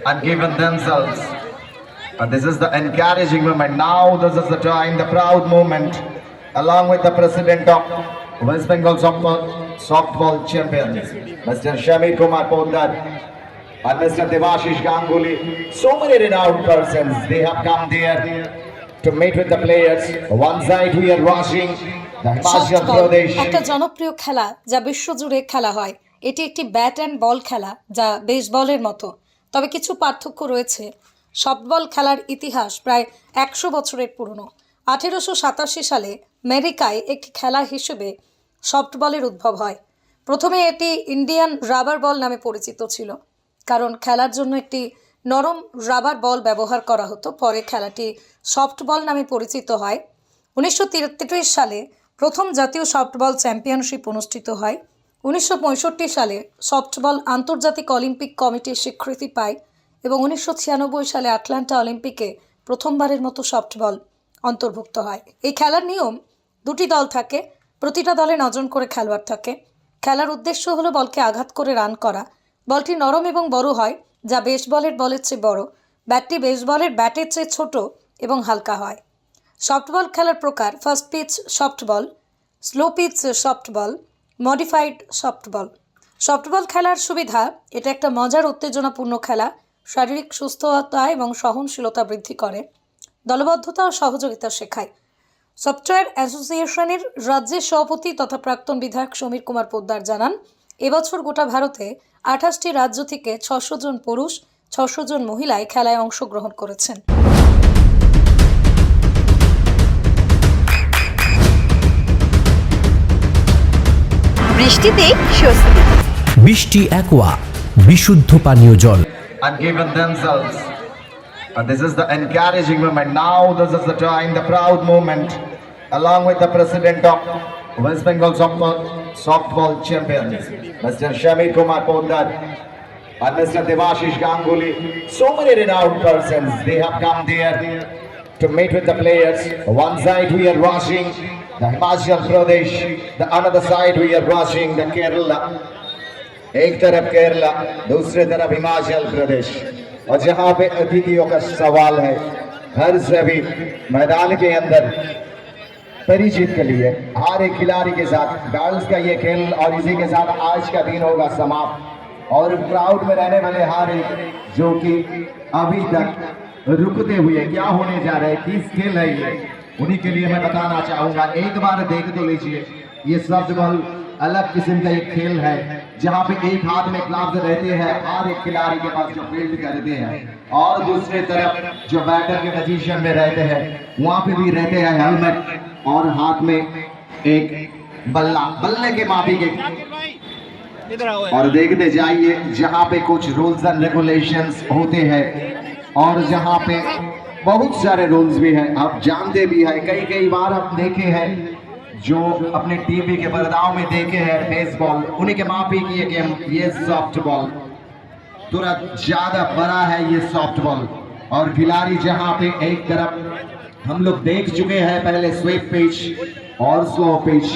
and given themselves. And this is the encouraging moment. Now this is the time, the proud moment, along with the president of West Bengal softball champions, Mr. Shamir Kumar Poddar and Mr. Devashish Ganguly. So many renowned persons, they have come there to meet with the players. One side we are watching the Himachal softball Pradesh. একটা জনপ্রিয় খেলা যা বিশ্বজুড়ে খেলা হয়। এটি একটি bat and বল খেলা যা বেসবলের মতো, তবে কিছু পার্থক্য রয়েছে। সফটবল খেলার ইতিহাস প্রায় 100 বছরের পুরনো। 1887 সালে আমেরিকায় একটি খেলা হিসেবে সফটবলের উদ্ভব হয়। প্রথমে এটি ইন্ডিয়ান রাবার বল নামে পরিচিত ছিল, কারণ খেলার জন্য একটি নরম রাবার বল ব্যবহার করা হতো। পরে খেলাটি সফটবল নামে পরিচিত হয়। 1933 সালে প্রথম জাতীয় সফটবল চ্যাম্পিয়নশিপ অনুষ্ঠিত হয়। 1965 সালে সফটবল আন্তর্জাতিক অলিম্পিক কমিটির স্বীকৃতি পায় এবং 1996 সালে আটলান্টা অলিম্পিকে প্রথমবারের মতো সফটবল অন্তর্ভুক্ত হয়। এই খেলার নিয়ম, দুটি দল থাকে, প্রতিটা দলে 9 জন করে খেলোয়াড় থাকে। খেলার উদ্দেশ্য হলো বলকে আঘাত করে রান করা। বলটি নরম এবং বড় হয়, যা বেসবলের বলের চেয়ে বড়। ব্যাটটি বেসবলের ব্যাটের চেয়ে ছোট এবং হালকা হয়। সফটবল খেলার প্রকার: first pitch softball, slow pitch softball, modified softball. Softball খেলার সুবিধা: এটা একটা মজার উত্তেজনাপূর্ণ খেলা, শারীরিক সুস্থতা এবং সহনশীলতা বৃদ্ধি করে, দলবদ্ধতা ও সহযোগিতা শেখায়। সফটওয়্যার অ্যাসোসিয়েশনের রাজ্যের সভাপতি তথা প্রাক্তন বিধায়ক সমীর কুমার পোদ্দার জানান, এবছর গোটা ভারতে 28টি রাজ্য থেকে 600 জন পুরুষ, 600 জন মহিলায় খেলায় অংশগ্রহণ করেছেন। বৃষ্টিতে স্বস্তি। বৃষ্টি অ্যাকোয়া বিশুদ্ধ পানীয় জল। And given themselves. And this is the encouraging moment. Now this is the time, the proud moment, along with the president of West Bengal softball champions, Mr. Shamir Kumar Poddar and Mr. Devashish Ganguly. So many renowned persons, they have come there to meet with the players. One side we are watching the Himachal Pradesh, the another side we are watching the Kerala. एक तरफ केरला, दूसरी तरफ हिमाचल प्रदेश। और जहाँ पे अतिथियों का सवाल है, हर सभी मैदान के अंदर परिचित के लिए हर एक खिलाड़ी के साथ गर्ल्स का ये खेल और इसी के साथ आज का दिन होगा समाप्त। और क्राउड में रहने वाले हर एक जो कि अभी तक रुकते हुए क्या होने जा रहे हैं, किस खेल है ये, उन्हीं के लिए मैं बताना चाहूँगा। एक बार देख तो लीजिए, ये सॉफ्टबॉल अलग किस्म का एक खेल है, जहाँ पे एक हाथ में ग्लव्स रहते हैं हर एक खिलाड़ी के पास जो फील्ड करते हैं, और दूसरी तरफ जो बैटर के पोजीशन में रहते हैं वहाँ पे भी रहते हैं हेलमेट और हाथ में एक बल्ले के मापी के। और देखते जाइए, जहाँ पे कुछ रूल्स एंड रेगुलेशंस होते हैं और जहाँ पे बहुत सारे रूल्स भी हैं, आप जानते भी हैं। कई बार आप देखे हैं जो अपने टीवी के पर्दाओं में देखे हैं बेसबॉल, उन्हीं के मापी की ये गेम, ये सॉफ्टबॉल थोड़ा ज्यादा बड़ा है ये सॉफ्टबॉल। और खिलाड़ी जहां पे एक तरफ हम लोग देख चुके हैं पहले स्वीप पिच और स्लो पिच,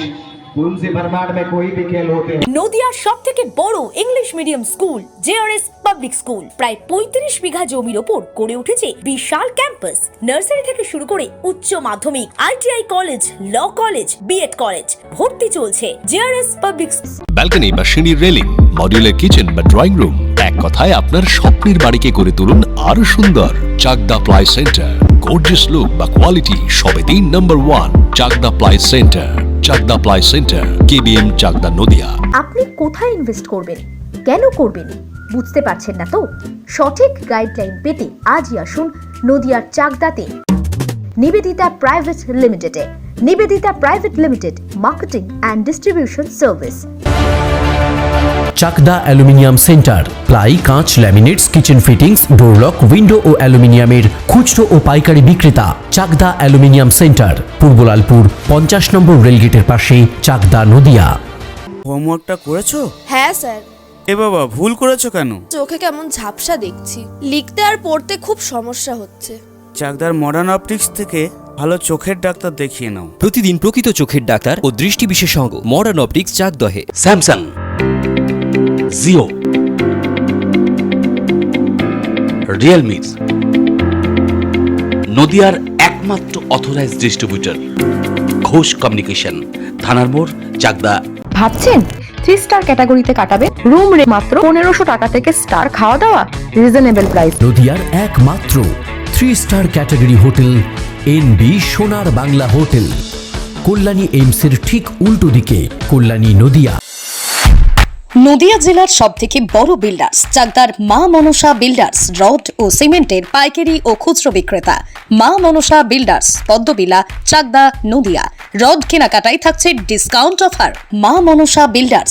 उनसे ब्रह्मांड में कोई भी खेल होते हैं। নদিয়ার সবথেকে বড় English medium school JRS public school প্রায় 35 বিঘা জমির ওপর গড়ে উঠেছে বিশাল ক্যাম্পাস। নার্সারি থেকে শুরু করে উচ্চ মাধ্যমিক, ITI college, law college, BEd college, ভর্তি চলছে। জেআরএস পাবলিক ব্যালকনি বা সিঁড়ির রেলিং, মডিউলার কিচেন বা ড্রয়িং রুম, এক কথায় আপনার স্বপ্নের বাড়িকে করে তুলুন আরো সুন্দর। Chakdah ply centre, gorgeous look বা কোয়ালিটি সবে 3 নম্বর 1 Chakdah ply centre. Chakdah ply centre, KBM, Chakdah, Nadia. আপনি কোথায় ইনভেস্ট করবেন, কেন করবেন বুঝতে পারছেন না তো? সঠিক গাইডলাইন পেতে আজই আসুন নদিয়ার চাকদাতে নিবেদিতা প্রাইভেট লিমিটেডে। Nivedita private limited, marketing and distribution service. Chakdah aluminium centre, ply, কাঁচ, laminates, kitchen fittings, door lock, window ও অ্যালুমিনিয়ামের খুচরো ও পাইকারি বিক্রেতা। চাকদা অ্যালুমিনিয়াম সেন্টার, পূর্বলালপুর 50 নম্বর রেলগেটের পাশে, চাকদা, নদিয়া। হোমওয়ার্কটা করেছো? হ্যাঁ স্যার। এ বাবা, ভুল করেছো কেন? চোখে কেমন ঝাপসা দেখছি, লিখতে আর পড়তে খুব সমস্যা হচ্ছে। চাকদার মডার্ন অপটিক্স থেকে ভালো চোখের ডাক্তার দেখিয়ে নাও। প্রতিদিন প্রকৃত চোখের ডাক্তার ও দৃষ্টি বিশেষজ্ঞ মডার্ন অপটিক্স, চাকদহে। স্যামসাং, জিও, রিয়েলমির, নদিয়ার একমাত্র অথরাইজড ডিস্ট্রিবিউটর ঘোষ কমিউনিকেশন, থানার মোড়, চাকদা। ভাবছেন 3 স্টার ক্যাটাগরিতে কাটাবেন? রুম রে মাত্র 1500 টাকা থেকে স্টার, খাওয়া দাওয়া রিজনেবল প্রাইস। নদিয়ার একমাত্র 3 স্টার ক্যাটাগরি হোটেল এনবি সোনার বাংলা হোটেল, কল্যাণী এইমসের ঠিক উল্টো দিকে, কল্যাণী নদিয়া। নদিয়া জেলার সবথেকে বড় বিল্ডার্স চাকদার মা মনসা বিল্ডার্স, রড ও সিমেন্টের পাইকারি ও খুচরো বিক্রেতা। মা মনসা বিল্ডার্স, পদ্মবিলা, চাকদা, নদিয়া। রড কেনাকাটায় থাকছে ডিসকাউন্ট অফার। মা মনসা বিল্ডার্স,